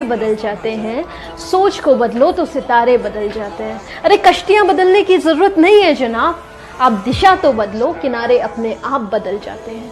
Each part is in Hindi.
बदल जाते हैं, सोच को बदलो तो सितारे बदल जाते हैं। अरे कश्तियां बदलने की जरूरत नहीं है जनाब, आप दिशा तो बदलो, किनारे अपने आप बदल जाते हैं।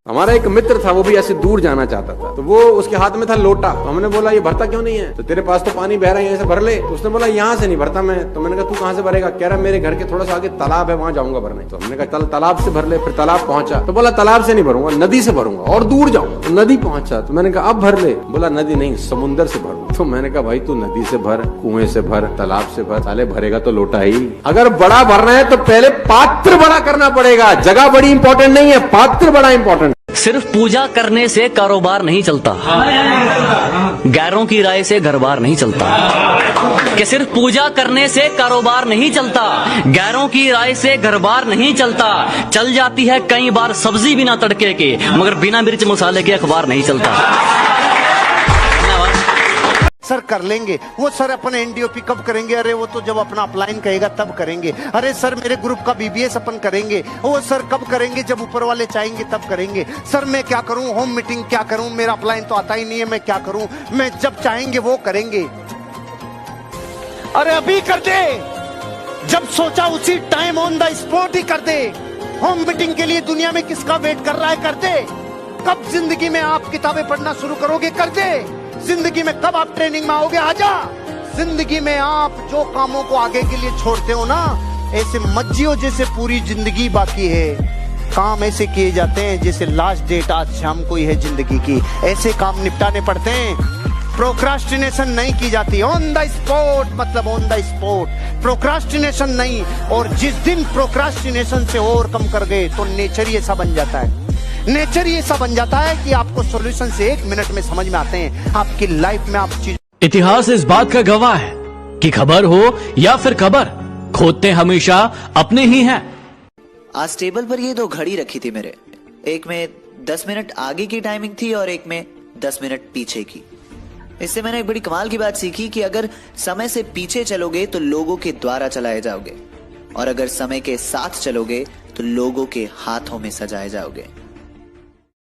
हमारा एक मित्र था, वो भी ऐसे दूर जाना चाहता था, तो वो उसके हाथ में था लोटा। तो हमने बोला ये भरता क्यों नहीं है? तो तेरे पास तो पानी बह रहा है, यहाँ से भर ले। तो उसने बोला यहाँ से नहीं भरता मैं। तो मैंने कहा तू कहाँ से भरेगा? कह रहा मेरे घर के थोड़ा सा आगे तालाब है, वहां जाऊंगा भरने। तो हमने कहा तालाब से भर ले। फिर तालाब पहुंचा तो बोला तालाब से नहीं भरूंगा, नदी से भरूंगा और दूर जाऊंगा। तो नदी पहुंचा तो मैंने कहा अब भर ले। बोला नदी नहीं, समुंदर से भरूंगा। तो मैंने कहा भाई तू नदी से भर, कुएं से भर, तालाब से भर, साले भरेगा तो लोटा ही। अगर बड़ा भरना है तो पहले पात्र बड़ा करना पड़ेगा। जगह बड़ी इंपॉर्टेंट नहीं है, पात्र बड़ा इंपॉर्टेंट। सिर्फ पूजा करने से कारोबार नहीं चलता, गैरों की राय से घर बार नहीं चलता। कि सिर्फ पूजा करने से कारोबार नहीं चलता, गैरों की राय से घर बार नहीं चलता। चल जाती है कई बार सब्जी बिना तड़के के, मगर बिना मिर्च मसाले के अखबार नहीं चलता। सर कर लेंगे वो, सर अपन एनडीओपी कब करेंगे? अरे वो तो जब अपना अपलाइन कहेगा तब करेंगे। अरे सर मेरे ग्रुप का बीबीएस अपन करेंगे, वो सर कब करेंगे? जब ऊपर वाले चाहेंगे तब करेंगे। सर मैं क्या करूं, होम मीटिंग क्या करूं, मेरा अपलाइन तो आता ही नहीं है, मैं क्या करूं? मैं जब चाहेंगे वो करेंगे। अरे अभी कर दे, जब सोचा उसी टाइम ऑन द स्पॉट ही कर दे। होम मीटिंग के लिए दुनिया में किसका वेट कर रहा है? कर दे। कब जिंदगी में आप किताबें पढ़ना शुरू करोगे? कर दे। जिंदगी में कब आप ट्रेनिंग में आओगे? आजा। जिंदगी में आप जो कामों को आगे के लिए छोड़ते हो ना, ऐसे मत जियो जैसे पूरी जिंदगी बाकी है। काम ऐसे किए जाते हैं जैसे लास्ट डेट आज शाम को ही है जिंदगी की। ऐसे काम निपटाने पड़ते हैं, प्रोक्रास्टिनेशन नहीं की जाती। ऑन द स्पॉट मतलब ऑन द स्पॉट, प्रोक्रास्टिनेशन नहीं। और जिस दिन प्रोक्रास्टिनेशन से ओवरकम कर गए तो नेचर ही ऐसा बन जाता है, नेचर ही ऐसा बन जाता है कि आपको सॉल्यूशन से 1 मिनट में समझ में आते हैं। आपकी लाइफ में आप चीज, इतिहास इस बात का गवाह है कि खबर हो या फिर खबर, खोदते हमेशा अपने ही हैं। आज टेबल पर ये 2 घड़ी रखी थी मेरे, एक में 10 मिनट आगे की टाइमिंग थी और एक में 10 मिनट पीछे की। इससे मैंने एक बड़ी कमाल की बात सीखी कि अगर समय से पीछे चलोगे तो लोगों के द्वारा चलाए जाओगे, और अगर समय के साथ चलोगे तो लोगों के हाथों में सजाए जाओगे।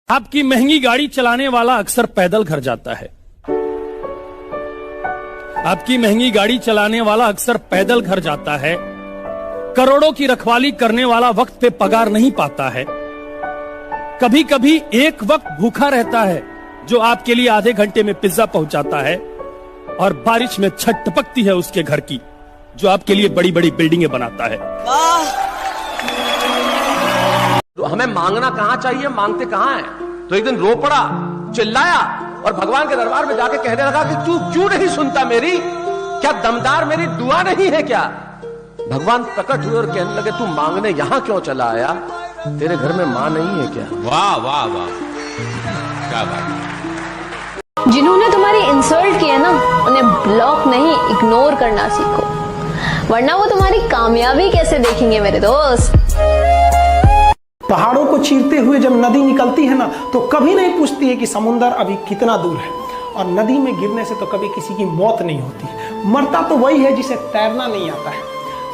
आपकी महंगी गाड़ी चलाने वाला अक्सर पैदल घर जाता है। आपकी महंगी गाड़ी चलाने वाला अक्सर पैदल घर जाता है। करोड़ों की रखवाली करने वाला वक्त पे पगार नहीं पाता है। कभी कभी एक वक्त भूखा रहता है जो आपके लिए आधे घंटे में पिज्जा पहुंचाता है, और बारिश में छत टपकती है उसके घर की जो आपके लिए बड़ी बड़ी बिल्डिंगें बनाता है। तो हमें मांगना कहां चाहिए, मांगते कहां है? तो एक दिन रो पड़ा, चिल्लाया और भगवान के दरबार में जाके कहने लगा कि तू क्यों नहीं सुनता मेरी? क्या दमदार मेरी दुआ नहीं है क्या? भगवान प्रकट हुए और कहने लगे तू मांगने यहां क्यों चला आया? तेरे घर में मां नहीं है क्या? वाह वाह वाह, क्या बात। जिन्होंने तुम्हारी इंसल्ट किया ना, उन्हें ब्लॉक नहीं इग्नोर करना सीखो, वरना वो तुम्हारी कामयाबी कैसे देखेंगे मेरे दोस्त। पहाड़ों को चीरते हुए जब नदी निकलती है ना, तो कभी नहीं पूछती है कि समुंदर अभी कितना दूर है। और नदी में गिरने से तो कभी किसी की मौत नहीं होती, मरता तो वही है जिसे तैरना नहीं आता है।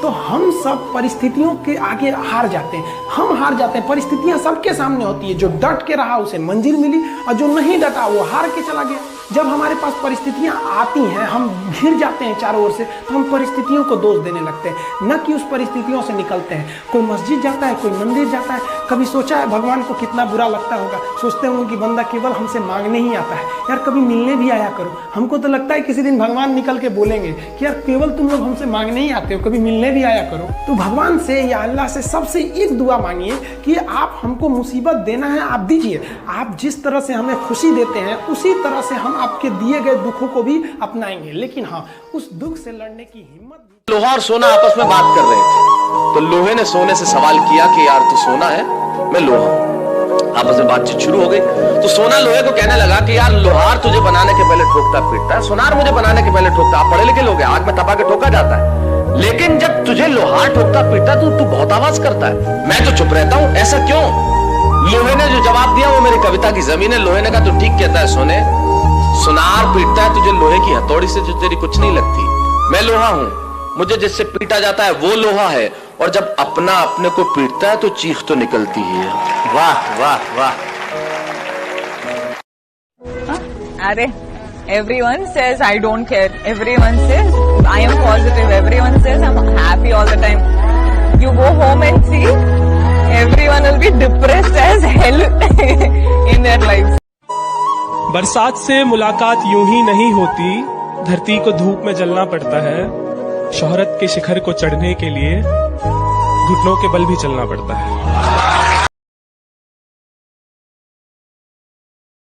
तो हम सब परिस्थितियों के आगे हार जाते हैं, हम हार जाते हैं। परिस्थितियां सबके सामने होती है, जो डट के रहा उसे मंजिल मिली, और जो नहीं डटा वो हार के चला गया। जब हमारे पास परिस्थितियां आती हैं, हम घिर जाते हैं चारों ओर से, तो हम परिस्थितियों को दोष देने लगते हैं, न कि उस परिस्थितियों से निकलते हैं। कोई मस्जिद जाता है, कोई मंदिर जाता है, कभी सोचा है भगवान को कितना बुरा लगता होगा? सोचते होंगे कि बंदा केवल हमसे मांगने ही आता है, यार कभी मिलने भी आया करो। हमको तो लगता है किसी दिन भगवान निकल के बोलेंगे कि यार केवल तुम लोग हमसे मांगने ही आते हो, कभी मिलने भी आया करो। तो भगवान से या अल्लाह से सबसे एक दुआ मांगिए कि आप हमको मुसीबत देना है, आप दीजिए। आप जिस तरह से हमें खुशी देते हैं उसी तरह से हम आपके दिए गए दुखों को भी अपनाएंगे, लेकिन हाँ, उस दुख से लड़ने की हिम्मत। लोहा और सोना आपस में बात कर रहे थे, तो लोहे ने सोने से सवाल किया कि यार तू सोना है, मैं लोहा हूं। आपस में बातचीत शुरू हो गई। तो सोना लोहे को कहने लगा कि यार लोहार तुझे बनाने के पहले ठोकता पीटता है, सोनार मुझे बनाने के पहले ठोकता। आप पढ़े लिखे लोग हैं, आग में तपा के ठोका जाता है, लेकिन जब तुझे लोहार ठोकता पीटता तो तू बहुत आवाज करता है, मैं तो चुप रहता हूं, ऐसा क्यों? लोहे ने जो जवाब दिया वो मेरी कविता की जमीन है। लोहे ने कहा तू ठीक कहता है सोने, सुनार पीटता है तुझे लोहे की हथौड़ी से जो तेरी कुछ नहीं लगती। मैं लोहा हूं, मुझे जिससे पीटा जाता है वो लोहा है, और जब अपना अपने को पीटता है तो चीख तो निकलती ही है। वाह वाह वाह। अरे everyone says I don't care. Everyone says I am positive. Everyone says I'm happy all the time. You go home and see, everyone will be depressed as hell in their lives. बरसात से मुलाकात यूं ही नहीं होती, धरती को धूप में जलना पड़ता है। शोहरत के शिखर को चढ़ने के लिए घुटनों के बल भी चलना पड़ता है।